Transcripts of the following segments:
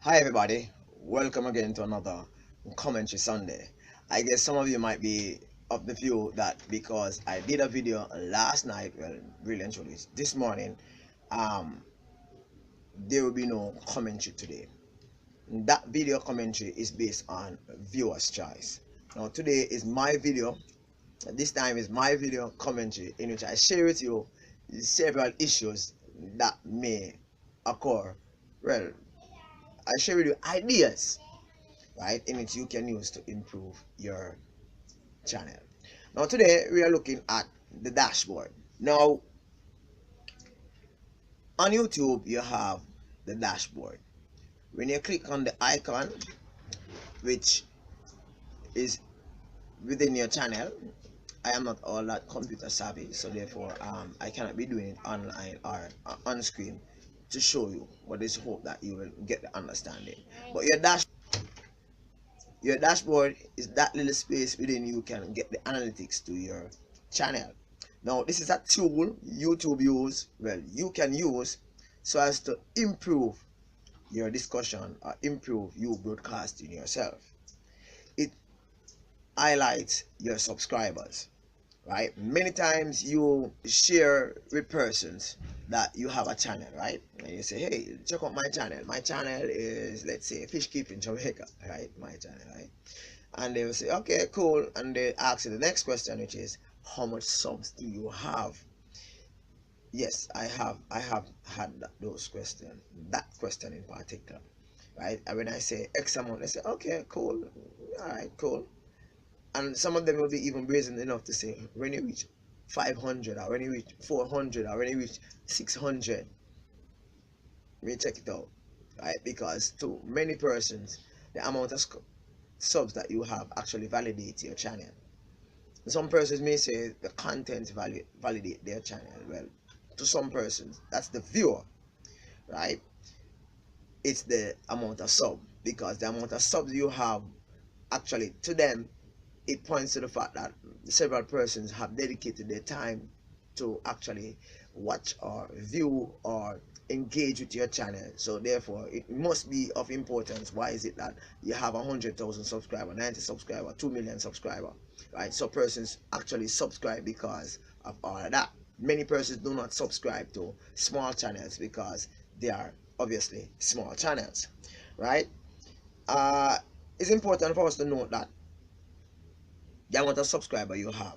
Hi everybody, welcome again to another commentary Sunday. I guess some of you might be of the view that because I did a video last night, well, really and truly this morning, um, there will be no commentary today. That video commentary is based on viewers' choice. Now today is my video. This time is my video commentary in which I share with you several issues that may occur. Well, I share with you ideas, right, in which you can use to improve your channel. Now today we are looking at the dashboard. Now on YouTube you have the dashboard. When you click on the icon which is within your channel, I am not all that computer savvy, so therefore I cannot be doing it online or on screen to show you, but it's hope that you will get the understanding. But your dashboard is that little space within you can get the analytics to your channel. Now this is a tool YouTube use, well, you can use so as to improve your discussion or improve you broadcasting yourself. It highlights your subscribers, right? Many times you share with persons that you have a channel, right? And you say, hey, check out my channel. My channel is, let's say, fish keeping Jamaica, right? My channel, right? And they will say, okay, cool. And they ask you the next question, which is, how much subs do you have? Yes, I have had those questions, that question in particular, right? And when I say X amount, they say, okay, cool, all right, cool. And some of them will be even brazen enough to say, when you reach 500, or when you reach 400, or when you reach 600, we check it out, right? Because to many persons, the amount of subs that you have actually validates your channel. Some persons may say the content validate their channel. Well, to some persons, that's the viewer, right? It's the amount of sub, because the amount of subs you have, actually to them, it points to the fact that several persons have dedicated their time to actually watch or view or engage with your channel. So therefore it must be of importance. Why is it that you have 100,000 subscriber, 90 subscriber, 2 million subscriber, right? So persons actually subscribe because of all of that. Many persons do not subscribe to small channels because they are obviously small channels, right? uh it's important for us to note that the amount of subscriber you have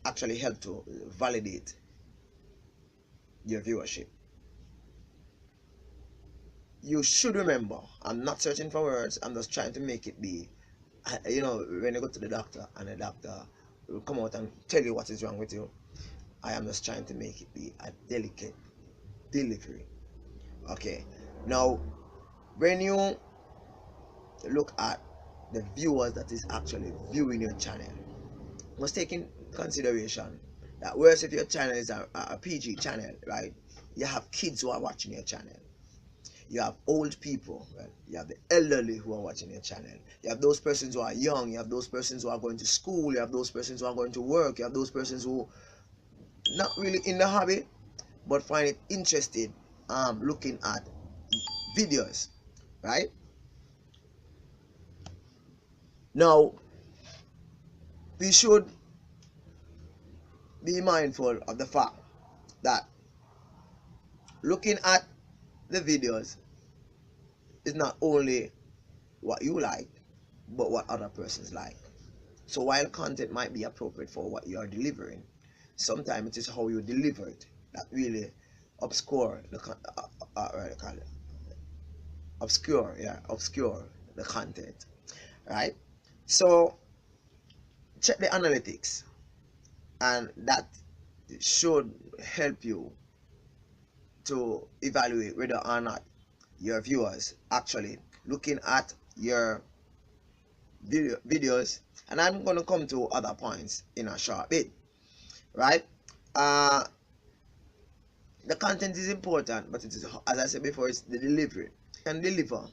actually help to validate your viewership. You should remember, I'm not searching for words, I'm just trying to make it be, you know, when you go to the doctor and the doctor will come out and tell you what is wrong with you, I am just trying to make it be a delicate delivery. Okay, now when you look at the viewers that is actually viewing your channel, must take in consideration that whereas if your channel is a PG channel, right, you have kids who are watching your channel, you have old people, right? You have the elderly who are watching your channel, you have those persons who are young, you have those persons who are going to school, you have those persons who are going to work, you have those persons who not really in the hobby but find it interested looking at videos, right? Now we should be mindful of the fact that looking at the videos is not only what you like, but what other persons like. So while content might be appropriate for what you are delivering, sometimes it is how you deliver it that really obscure the obscure the content, right? So check the analytics, and that should help you to evaluate whether or not your viewers actually looking at your videos. And I'm going to come to other points in a short bit, right? uh the content is important, but it is, as I said before, it's the delivery. You can deliver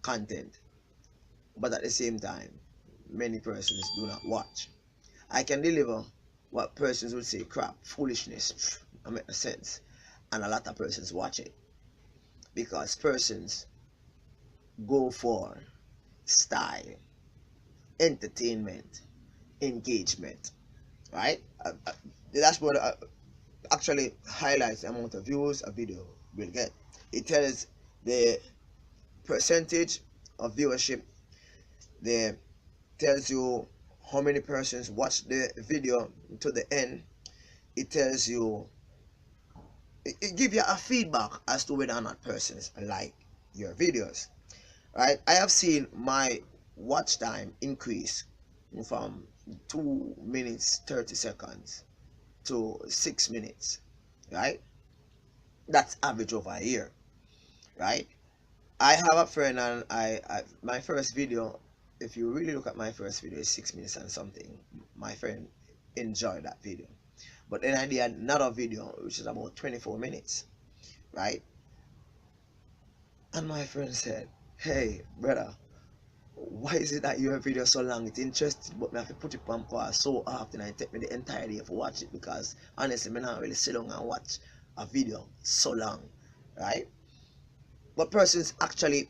content, but at the same time many persons do not watch. I can deliver what persons would say crap, foolishness, I make sense, and a lot of persons watch it because persons go for style, entertainment, engagement, right? The dashboard actually highlights the amount of views a video will get. It tells the percentage of viewership. It tells you how many persons watch the video to the end. It tells you, it gives you a feedback as to whether or not persons like your videos, right? I have seen my watch time increase from 2 minutes 30 seconds to 6 minutes, right? That's average over a year, right? I have a friend, and I my first video, if you really look at my first video, is 6 minutes and something. My friend enjoyed that video. But then I did another video which is about 24 minutes, right? And my friend said, "Hey brother, why is it that your video so long? It's interesting, but I have to put it on pause so often and it take me the entire day to watch it, because honestly I not really sit down and watch a video so long," right? But persons actually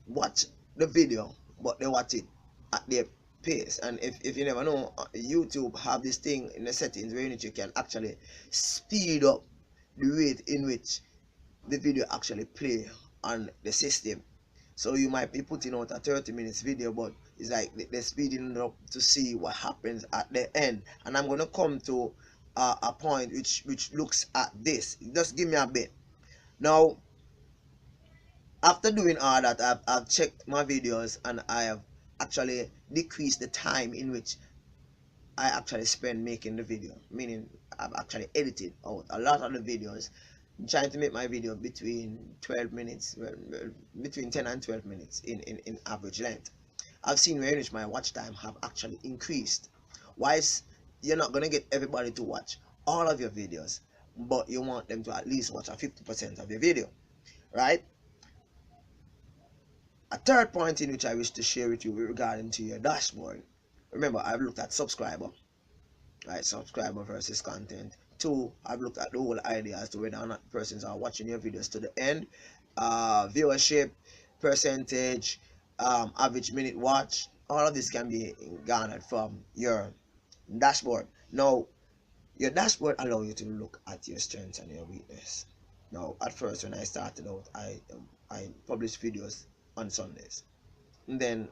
watch the video, but they watch it at their pace. And if you never know, YouTube have this thing in the settings where you can actually speed up the rate in which the video actually play on the system. So you might be putting out a 30 minutes video, but it's like they're speeding it up to see what happens at the end. And I'm going to come to a point which looks at this. Just give me a bit. Now, after doing all that, I've checked my videos, and I have actually decreased the time in which I actually spend making the video. Meaning I've actually edited out a lot of the videos. I'm trying to make my video between 12 minutes, between 10 and 12 minutes in average length. I've seen where in which my watch time have actually increased. Whilst you're not going to get everybody to watch all of your videos, but you want them to at least watch a 50% of your video, right? A third point in which I wish to share with you regarding to your dashboard. Remember, I've looked at subscriber, right? Subscriber versus content. Two, I've looked at the whole idea as to whether or not persons are watching your videos to the end. Viewership, percentage, average minute watch. All of this can be garnered from your dashboard. Now, your dashboard allows you to look at your strengths and your weakness. Now, at first when I started out, I published videos on Sundays. And then,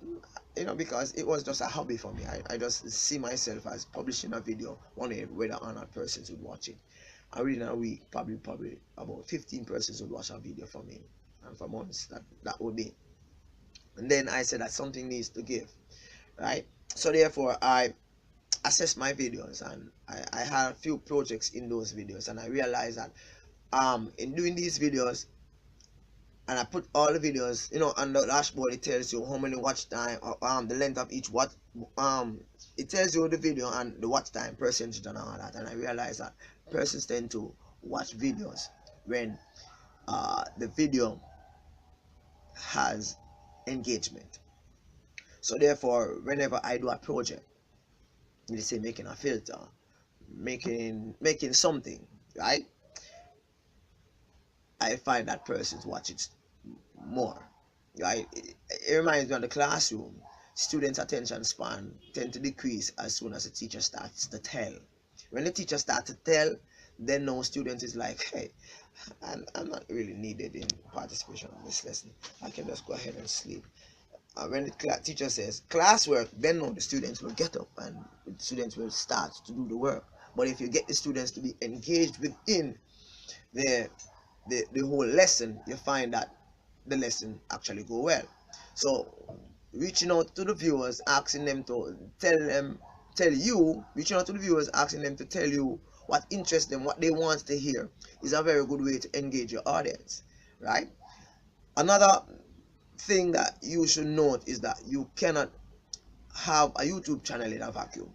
because it was just a hobby for me, I just see myself as publishing a video, wondering whether or not persons would watch it. And within a week, probably about 15 persons would watch a video for me. And for months, that would be. And then I said that something needs to give, right? So therefore, I assessed my videos, and I had a few projects in those videos, and I realized that in doing these videos, and I put all the videos, on the dashboard. It tells you how many watch time, the length of each watch. It tells you the video and the watch time percentage and all that. And I realized that persons tend to watch videos when the video has engagement. So therefore, whenever I do a project, let's say making a filter, making something, right, I find that persons watch it more, right? It reminds me of the classroom. Students' attention span tend to decrease as soon as the teacher starts to tell. When the teacher starts to tell, then no student is like, hey, I'm not really needed in participation in this lesson. I can just go ahead and sleep. When the teacher says classwork, then no, the students will get up and the students will start to do the work. But if you get the students to be engaged within the whole lesson, you find that the lesson actually go well. So reaching out to the viewers, asking them to reaching out to the viewers, asking them to tell you what interests them, what they want to hear, is a very good way to engage your audience, right? Another thing that you should note is that you cannot have a YouTube channel in a vacuum.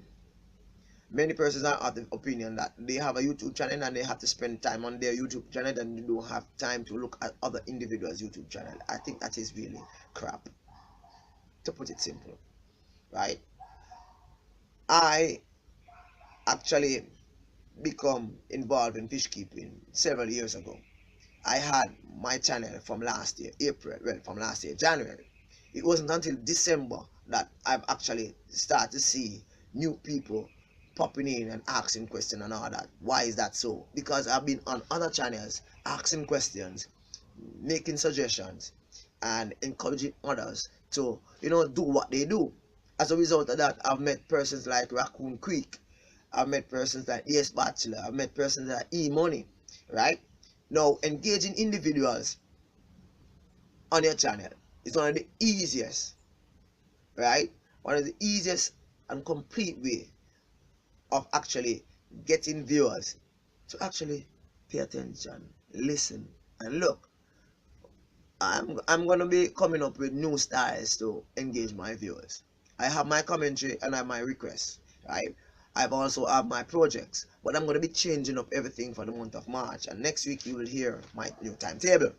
Many persons are of the opinion that they have a YouTube channel and they have to spend time on their YouTube channel and they don't have time to look at other individuals' YouTube channel. I think that is really crap, to put it simple, right? I actually become involved in fish keeping several years ago. I had my channel from last year, January. It wasn't until December that I've actually started to see new people popping in and asking questions and all that. Why is that so? Because I've been on other channels asking questions, making suggestions, and encouraging others to, do what they do. As a result of that, I've met persons like Raccoon Creek. I've met persons like ES Bachelor. I've met persons like E Money, right? Now, engaging individuals on your channel is one of the easiest, right? One of the easiest and complete way of actually getting viewers to actually pay attention, listen, and look. I'm gonna be coming up with new styles to engage my viewers. I have my commentary and I have my requests, right? I've also have my projects, but I'm gonna be changing up everything for the month of March. And next week you will hear my new timetable.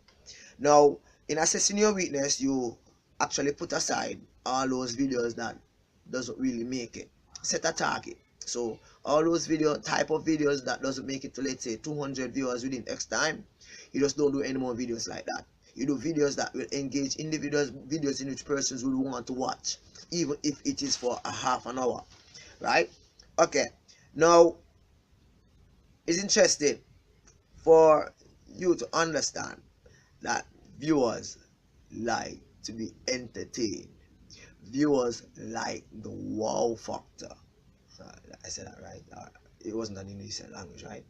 Now, in assessing your weakness, you actually put aside all those videos that doesn't really make it. Set a target. So all those type of videos that doesn't make it to, let's say, 200 viewers within X time, you just don't do any more videos like that. You do videos that will engage individuals, videos in which persons will want to watch, even if it is for a half an hour, right? Okay, now it's interesting for you to understand that viewers like to be entertained. Viewers like the wow factor. I said that right. It wasn't an English language, right?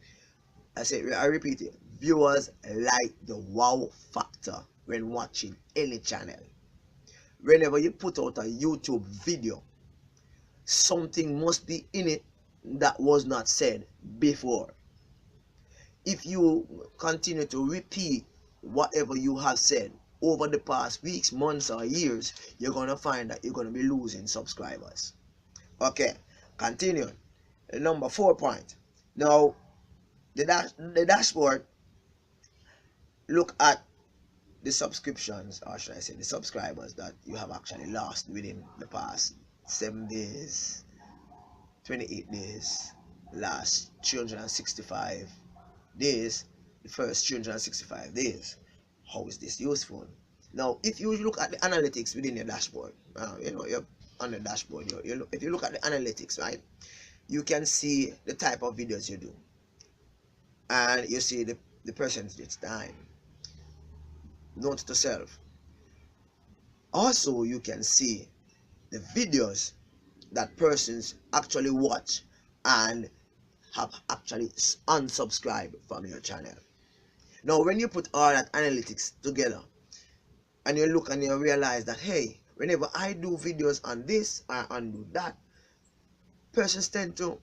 I repeat it. Viewers like the wow factor when watching any channel. Whenever you put out a YouTube video, something must be in it that was not said before. If you continue to repeat whatever you have said over the past weeks, months, or years, you're gonna find that you're gonna be losing subscribers. Okay, continue. Number 4 point. Now, the dashboard look at the subscriptions, or should I say the subscribers that you have actually lost within the past 7 days, 28 days, last 365 days, the first 365 days. How is this useful? Now, if you look at the analytics within your dashboard, you're on the dashboard, if you look at the analytics, right, you can see the type of videos you do, and you see the percentage time. Note to self. Also, you can see the videos that persons actually watch and have actually unsubscribed from your channel. Now, when you put all that analytics together and you look and you realize that, hey, whenever I do videos on this or undo that, persons tend to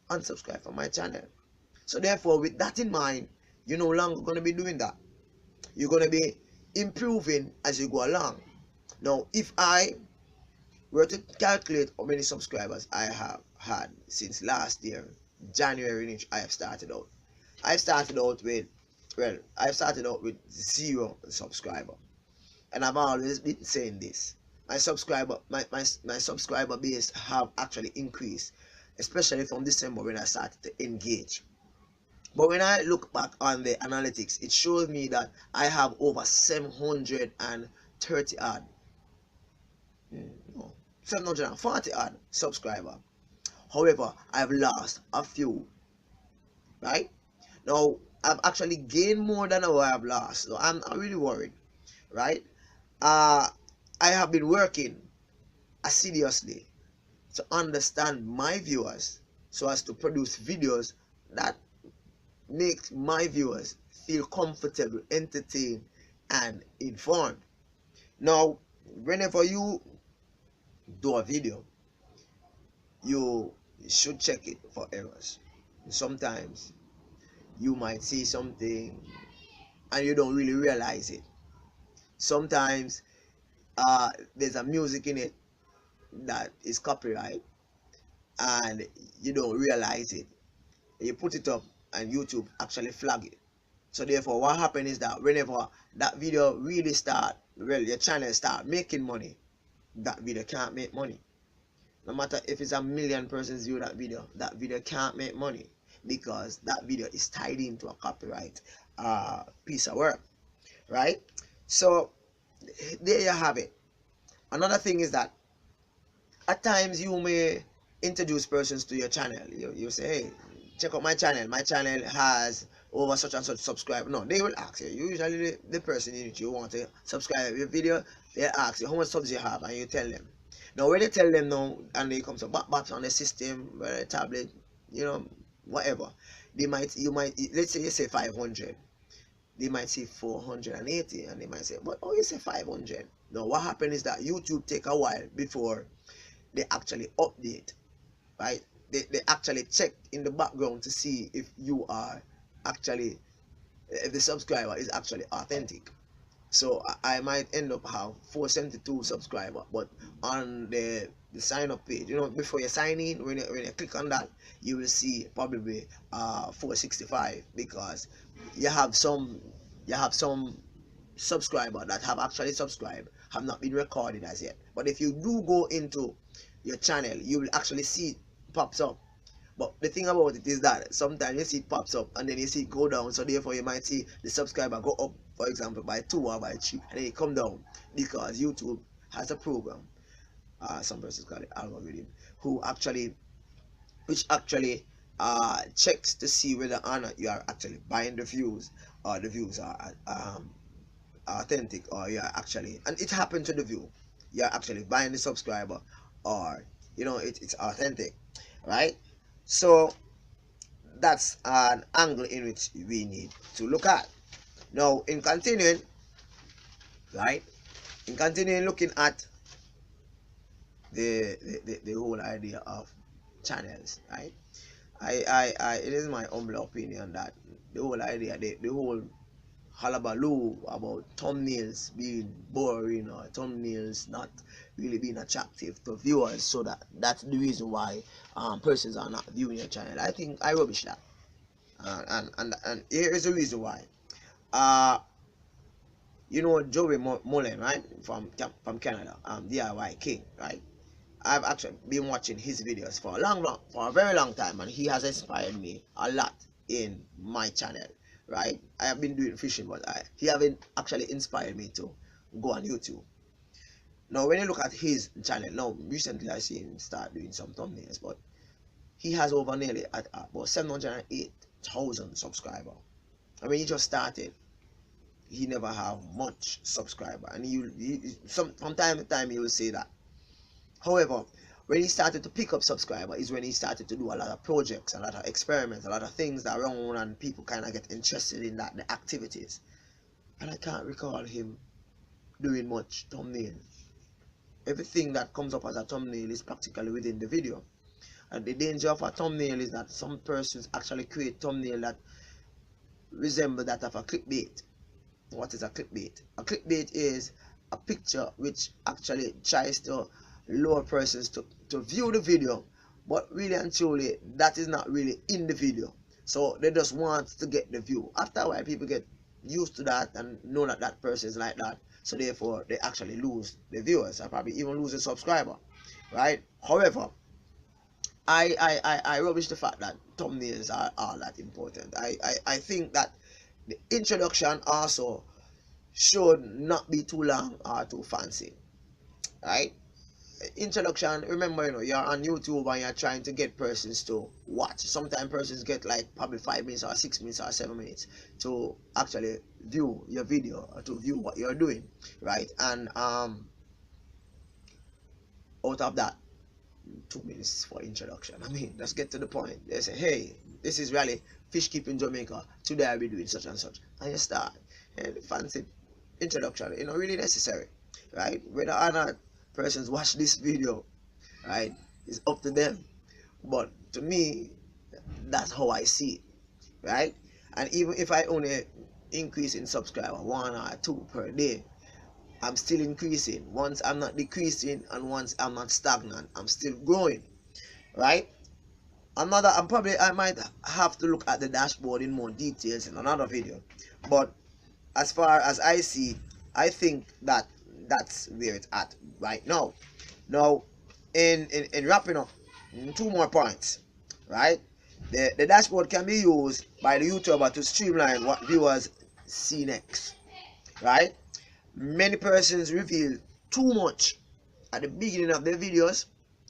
unsubscribe from my channel. So therefore, with that in mind, you're no longer going to be doing that. You're going to be improving as you go along. Now, if I were to calculate how many subscribers I have had since last year, January, in which I have started out, I started out with 0 subscriber, and I've always been saying this. My subscriber base have actually increased, especially from December when I started to engage. But when I look back on the analytics, it shows me that I have over 730 odd, no, 740 odd subscriber. However, I've lost a few, right? Now, I've actually gained more than what I've lost, so I'm really worried, right? I have been working assiduously to understand my viewers so as to produce videos that make my viewers feel comfortable, entertained, and informed. Now, whenever you do a video, you should check it for errors. Sometimes you might see something and you don't really realize it. Sometimes there's a music in it that is copyright and you don't realize it. You put it up and YouTube actually flag it. So therefore, what happens is that whenever that video really your channel start making money, that video can't make money. No matter if it's 1,000,000 persons view that video can't make money because that video is tied into a copyright piece of work, right? So there you have it. Another thing is that at times you may introduce persons to your channel. You say, hey, check out my channel. My channel has over such and such subscribe. No, they will ask you. Usually the person in which you want to subscribe your video, they ask you how much subs you have, and you tell them. Now when you tell them now, and they come to back on the system, tablet, whatever, you might, let's say you say 500. They might say 480, and they might say, but oh, you say 500. Now what happened is that YouTube take a while before they actually update, right? They actually check in the background to see if you are actually, if the subscriber is actually authentic. So I might end up have 472 subscribers, but on the sign up page, before you sign in, when you click on that, you will see probably 465, because you have some subscribers that have actually subscribed, have not been recorded as yet. But if you do go into your channel, you will actually see it pops up. But the thing about it is that sometimes you see it pops up and then you see it go down, so therefore you might see the subscriber go up, for example, by 2 or by 3, and then it come down, because YouTube has a program, some persons call it algorithm, which actually checks to see whether or not you are actually buying the views, or the views are authentic, or you are actually, and it happened to the view, you're actually buying the subscriber, or it's authentic, right? So that's an angle in which we need to look at. Now in continuing looking at the whole idea of channels, right? It is my humble opinion that the whole idea, the whole hullabaloo about thumbnails being boring, or thumbnails not really being attractive to viewers, so that's the reason why persons are not viewing your channel. I think I rubbish that, and here is the reason why. Joey Mullen, right, from Canada, DIY King, right? I've actually been watching his videos for a very long time, and he has inspired me a lot in my channel, right? I have been doing fishing, but he haven't actually inspired me to go on YouTube. Now when you look at his channel, now recently I see him start doing some thumbnails, but he has over nearly at about 708,000 subscribers. I mean, he just started. He never have much subscriber, and from time to time he will say that. However, when he started to pick up subscriber is when he started to do a lot of projects, a lot of experiments, a lot of things that run, and people kind of get interested in that, the activities. And I can't recall him doing much thumbnail. Everything that comes up as a thumbnail is practically within the video. And the danger of a thumbnail is that some persons actually create thumbnail that resemble that of a clickbait. What is a clickbait? A clickbait is a picture which actually tries to lure persons to view the video, but really and truly that is not really in the video. So they just want to get the view. After a while, people get used to that and know that that person is like that, so therefore they actually lose the viewers, and probably even lose a subscriber, right? However, I rubbish the fact that thumbnails are that important. I think that the introduction also should not be too long or too fancy, right? Introduction, remember, you're on YouTube and you're trying to get persons to watch. Sometimes persons get like probably 5 minutes or 6 minutes or 7 minutes to actually view your video, or to view what you're doing, right? And out of that, 2 minutes for introduction. I mean, let's get to the point. They say, hey, this is really fish keeping Jamaica, today I'll be doing such and such, and you start, and the fancy introduction, really necessary, right? Whether or not persons watch this video, right, is up to them, but to me, that's how I see it, right? And even if I only increase in subscriber 1 or 2 per day, I'm still increasing. Once I'm not decreasing, and once I'm not stagnant, I'm still growing, right? I might have to look at the dashboard in more details in another video, but as far as I see, I think that that's where it's at right now. Now, in wrapping up, 2 more points, right? The dashboard can be used by the YouTuber to streamline what viewers see next, right? Many persons reveal too much at the beginning of the videos,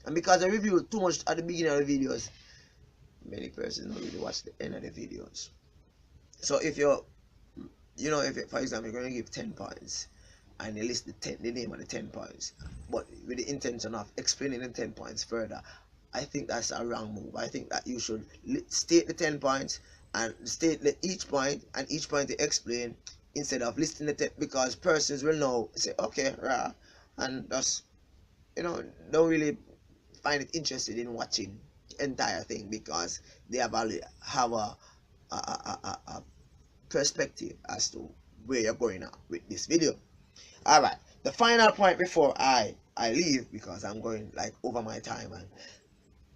and because I review too much at the beginning of the videos, many persons don't really watch the end of the videos. So if you're, if for example you're going to give 10 points and you list the name of the 10 points, but with the intention of explaining the 10 points further, I think that's a wrong move. I think that you should state the 10 points and state each point and each point to explain, instead of listing the 10, because persons will know, say, okay, rah, and just, don't really find it interested in watching the entire thing, because they have a perspective as to where you're going at with this video. All right, the final point before I leave, because I'm going like over my time and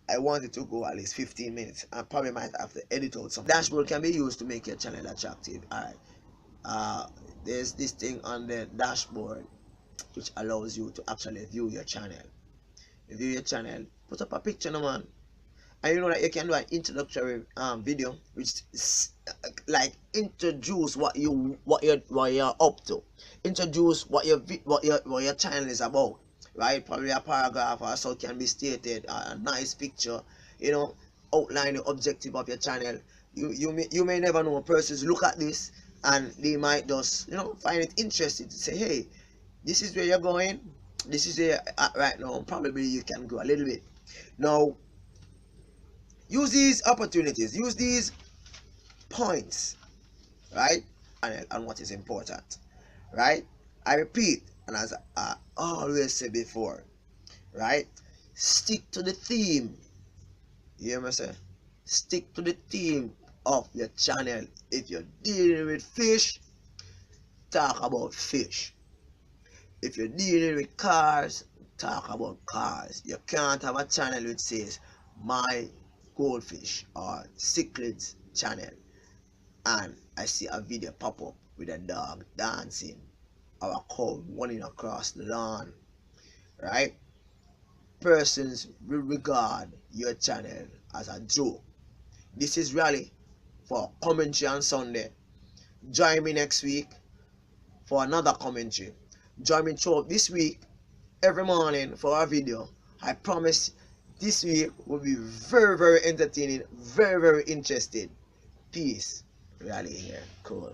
I wanted to go at least 15 minutes. I probably might have to edit out some. Dashboard can be used to make your channel attractive. All right, there's this thing on the dashboard which allows you to actually view your channel. View your channel, put up a picture, no man. And you know that you can do an introductory video which is like introduce what you're up to, introduce what your channel is about, right? Probably a paragraph or so can be stated, a nice picture, outline the objective of your channel. You may never know, persons look at this and they might just find it interesting to say, hey, this is where you're going, this is where you're at right now, probably you can go a little bit. Now use these opportunities, use these points, right? And what is important, right? I repeat, and as I always say before, right? Stick to the theme. You hear me say? Stick to the theme of your channel. If you're dealing with fish, talk about fish. If you're dealing with cars, talk about cars. You can't have a channel which says my goldfish or cichlids channel and I see a video pop up with a dog dancing or a cow running across the lawn, right? Persons will regard your channel as a joke. This is really for commentary on Sunday. Join me next week for another commentary. Join me throughout this week every morning for a video. I promise this week will be very, very entertaining, very, very interesting. Peace. Really here. Cool.